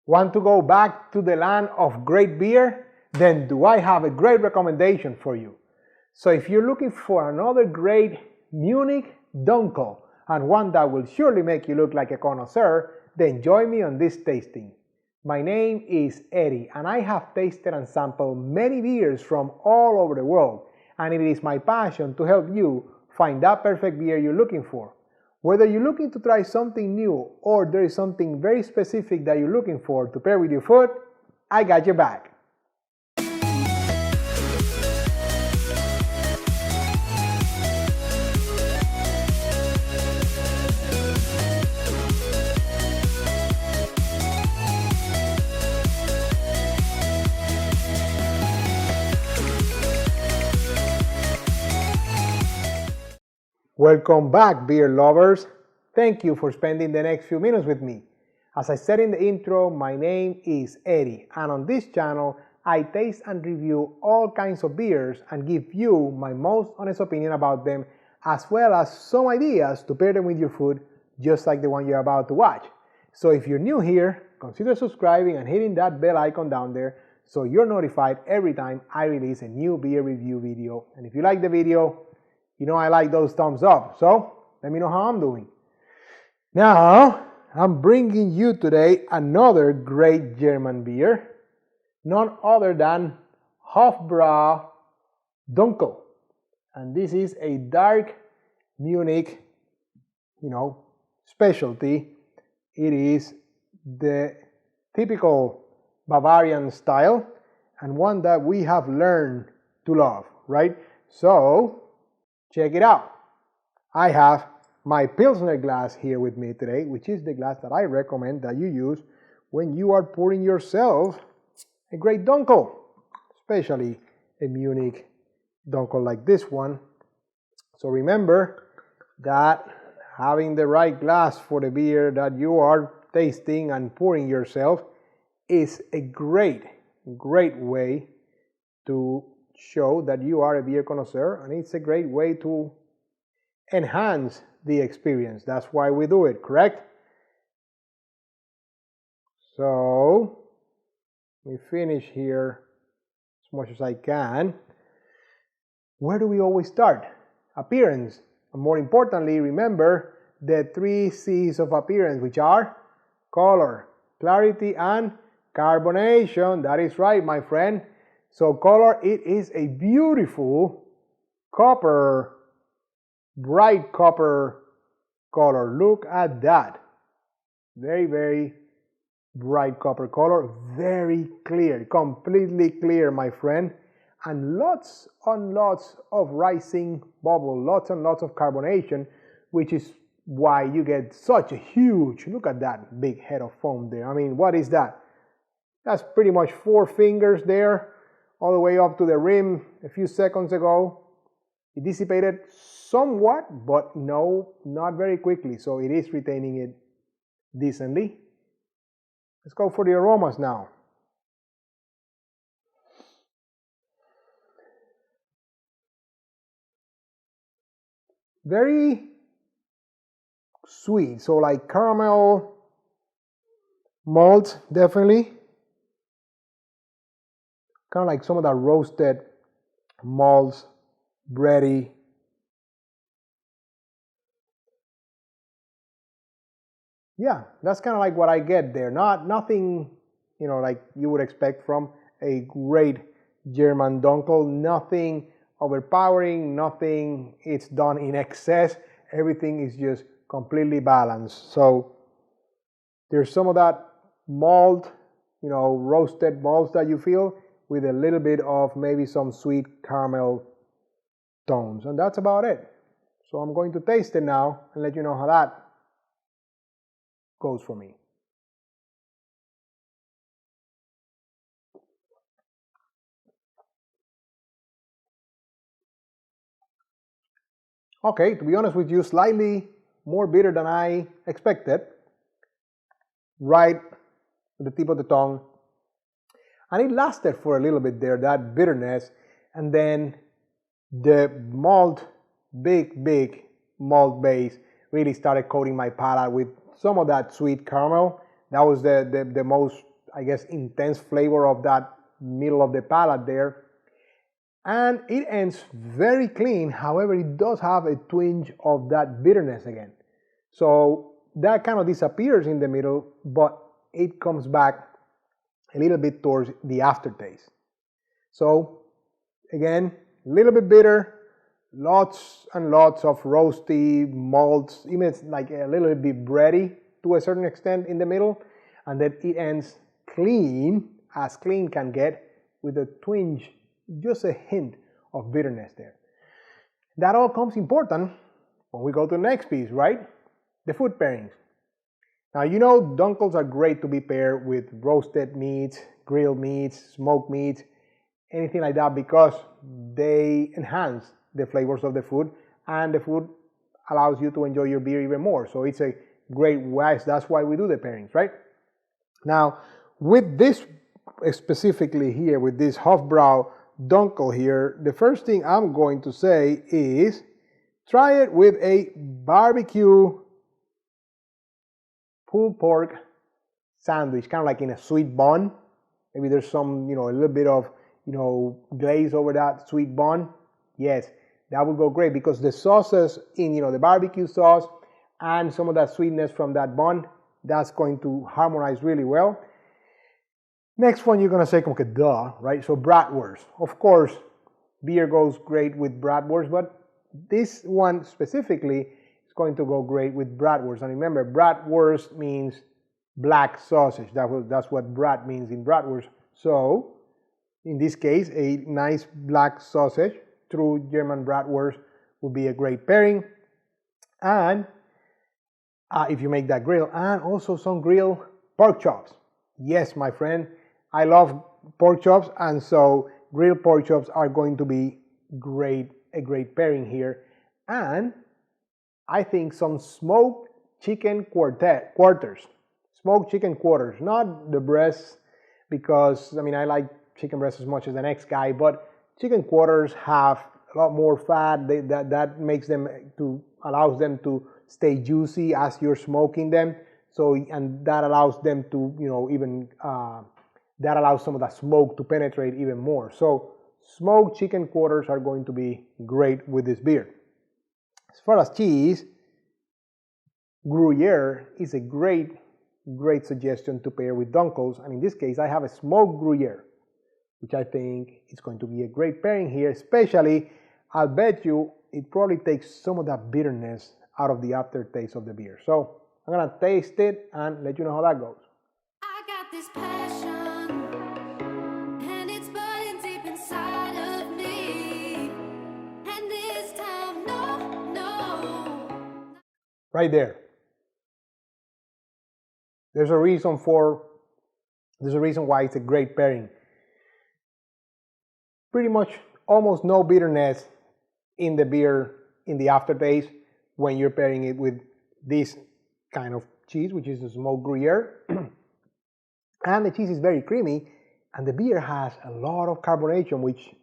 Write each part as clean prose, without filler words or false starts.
Want to go back to the land of great beer? Then do I have a great recommendation for you. So if you're looking for another great Munich Dunkel and one that will surely make you look like a connoisseur, then join me on this tasting. My name is Eddie and I have tasted and sampled many beers from all over the world, and it is my passion to help you find that perfect beer you're looking for. Whether you're looking to try something new or there is something very specific that you're looking for to pair with your food, I got your back. Welcome back, beer lovers. Thank you for spending the next few minutes with me. As I said in the intro, my name is Eddie, and on this channel, I taste and review all kinds of beers and give you my most honest opinion about them, as well as some ideas to pair them with your food, just like the one you're about to watch. So if you're new here, consider subscribing and hitting that bell icon down there so you're notified every time I release a new beer review video. And if you like the video, you know I like those thumbs up, so let me know how I'm doing. Now, I'm bringing you today another great German beer, none other than Hofbrau Dunkel. And this is a dark Munich, specialty. It is the typical Bavarian style and one that we have learned to love, right? So, check it out. I have my Pilsner glass here with me today, which is the glass that I recommend that you use when you are pouring yourself a great Dunkel, especially a Munich Dunkel like this one. So remember that having the right glass for the beer that you are tasting and pouring yourself is a great way to show that you are a beer connoisseur, and it's a great way to enhance the experience. That's why we do it, correct? So we finish here as much as I can. Where do we always start? Appearance. And more importantly, remember the 3 C's of appearance, which are color, clarity, and carbonation. That is right, my friend. So color, it is a beautiful copper, bright copper color. Look at that. Very bright copper color. Very clear, completely clear, my friend. And lots and lots of rising bubble, lots and lots of carbonation, which is why you get such a huge, look at that big head of foam there. I mean, what is that? That's pretty much 4 fingers there, all the way up to the rim a few seconds ago. It dissipated somewhat, but no, not very quickly, so it is retaining it decently. Let's go for the aromas now. Very sweet, so like caramel, malt, definitely. Kind of like some of that roasted malts, bready. Yeah, that's kind of like what I get there. Nothing, like you would expect from a great German Dunkel. Nothing overpowering, nothing it's done in excess. Everything is just completely balanced. So there's some of that malt, roasted malts that you feel, with a little bit of maybe some sweet caramel tones, and that's about it. So I'm going to taste it now and let you know how that goes for me. Okay, to be honest with you, slightly more bitter than I expected. Right at the tip of the tongue. And it lasted for a little bit there, that bitterness, and then the malt, big malt base really started coating my palate with some of that sweet caramel. That was the most I guess, intense flavor of that middle of the palate there. And it ends very clean. However, it does have a twinge of that bitterness again. So that kind of disappears in the middle, but it comes back a little bit towards the aftertaste. So again, a little bit bitter, lots and lots of roasty malts, even it's like a little bit bready to a certain extent in the middle, and then it ends clean, as clean can get, with a twinge, just a hint of bitterness there. That all comes important when we go to the next piece, right? The food pairings. Now, you know, Dunkels are great to be paired with roasted meats, grilled meats, smoked meats, anything like that, because they enhance the flavors of the food, and the food allows you to enjoy your beer even more. So it's a great way. That's why we do the pairings, right? Now, with this specifically here, with this Hofbrau Dunkel here, the first thing I'm going to say is try it with a barbecue pulled pork sandwich, kind of like in a sweet bun. Maybe there's some, a little bit of, glaze over that sweet bun. Yes, that would go great, because the sauces in, the barbecue sauce and some of that sweetness from that bun, that's going to harmonize really well. Next one, you're going to say, okay, duh, right? So bratwurst. Of course, beer goes great with bratwurst, but this one specifically is going to go great with bratwurst. And remember, bratwurst means black sausage. That's what brat means in bratwurst. So, in this case, a nice black sausage, true German bratwurst, would be a great pairing. And if you make that grill, and also some grilled pork chops. Yes, my friend, I love pork chops, and so grilled pork chops are going to be a great pairing here. And I think some smoked chicken quarters, smoked chicken quarters, not the breasts, because I like chicken breasts as much as the next guy, but chicken quarters have a lot more fat. That makes them allows them to stay juicy as you're smoking them. So, and that allows them to, that allows some of that smoke to penetrate even more. So smoked chicken quarters are going to be great with this beer. As far as cheese, Gruyere is a great suggestion to pair with Dunkels. And in this case, I have a smoked Gruyere, which I think is going to be a great pairing here. Especially, I'll bet you it probably takes some of that bitterness out of the aftertaste of the beer. So I'm going to taste it and let you know how that goes. I got this passion, and it's burning deep inside of me. And this time, no. Right there. There's a reason why it's a great pairing. Pretty much almost no bitterness in the beer in the aftertaste when you're pairing it with this kind of cheese, which is the smoked Gruyere. And the cheese is very creamy, and the beer has a lot of carbonation, which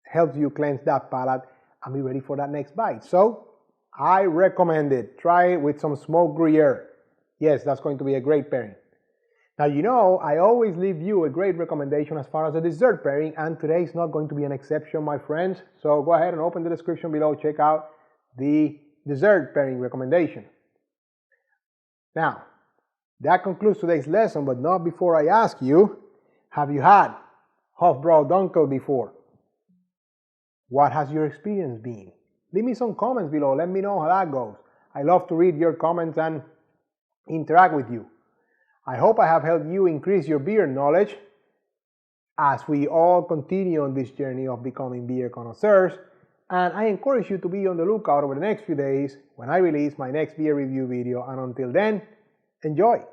helps you cleanse that palate and be ready for that next bite. So I recommend it. Try it with some smoked Gruyere. Yes, that's going to be a great pairing. Now, I always leave you a great recommendation as far as a dessert pairing, and today is not going to be an exception, my friends. So go ahead and open the description below, check out the dessert pairing recommendation. Now, that concludes today's lesson, but not before I ask you, have you had Hofbrau Dunkel before? What has your experience been? Leave me some comments below, let me know how that goes. I love to read your comments and interact with you. I hope I have helped you increase your beer knowledge as we all continue on this journey of becoming beer connoisseurs, and I encourage you to be on the lookout over the next few days when I release my next beer review video, and until then, enjoy!